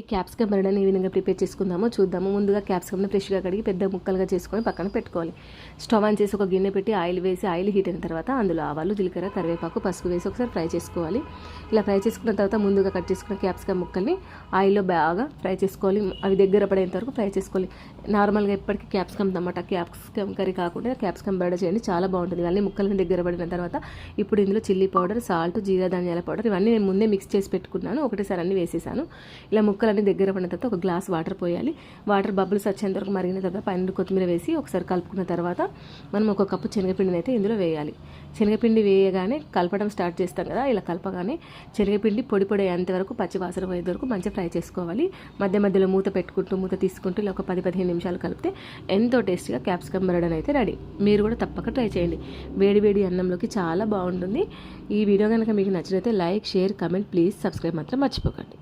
ఈ క్యాప్సికమ్ బరడని ఏ విధంగా ప్రిపేర్ చేసుకుందామో చూద్దాము. ముందుగా క్యాప్సికమ్ని ఫ్రెష్గా కడిగి పెద్ద ముక్కలుగా చేసుకొని పక్కన పెట్టుకోవాలి. స్టవ్ ఆన్ చేసి ఒక గిన్నె పెట్టి ఆయిల్ వేసి ఆయిల్ హీట్ అయిన తర్వాత అందులో ఆవాలు, జీలకర్ర, కరివేపాకు, పసుపు వేసి ఒకసారి ఫ్రై చేసుకోవాలి. ఇలా ఫ్రై చేసుకున్న తర్వాత ముందుగా కట్ చేసుకున్న క్యాప్సికమ్ ముక్కల్ని ఆయిల్లో బాగా ఫ్రై చేసుకోవాలి. అవి దగ్గర పడేంత వరకు ఫ్రై చేసుకోవాలి. నార్మల్గా ఎప్పటికీ క్యాప్సికమ్ టమాటా క్యాప్సికమ్ కర్రీ కాకుండా క్యాప్సికమ్ బరడ చేయండి, చాలా బాగుంటుంది. ఇవన్నీ ముక్కల్ని దగ్గర పడిన తర్వాత ఇప్పుడు ఇందులో చిల్లీ పౌడర్, సాల్ట్, జీరా ధనియాల పౌడర్ ఇవన్నీ నేను ముందే మిక్స్ చేసి పెట్టుకున్నాను. ఒకటేసారి అన్నీ వేసేసాను. ఇలా ముక్కలన్నీ దగ్గర పడిన తర్వాత ఒక గ్లాస్ వాటర్ పోయాలి. వాటర్ బబుల్స్ వచ్చేంత వరకు మరిగిన తర్వాత పైన కొత్తిమీర వేసి ఒకసారి కలుపుకున్న తర్వాత మనం ఒక కప్పు శనగపిండిని అయితే ఇందులో వేయాలి. శనగపిండి వేయగానే కలపడం స్టార్ట్ చేస్తాం కదా, ఇలా కలపగానే శనగపిండి పొడి పొడి అయ్యేంత వరకు పచ్చి వాసన పోయేంత వరకు మంచిగా ఫ్రై చేసుకోవాలి. మధ్య మధ్యలో మూత పెట్టుకుంటూ మూత తీసుకుంటూ ఇలా ఒక 10-15 నిమిషాలు కలిపితే ఎంతో టేస్టీగా క్యాప్సికమ్ బరడన్ అయితే రెడీ. మీరు కూడా తప్పక ట్రై చేయండి. వేడి వేడి అన్నంలోకి చాలా బాగుంటుంది. ఈ వీడియో కనుక మీకు నచ్చినైతే like, share, comment, please subscribe మాత్రం మర్చిపోకండి.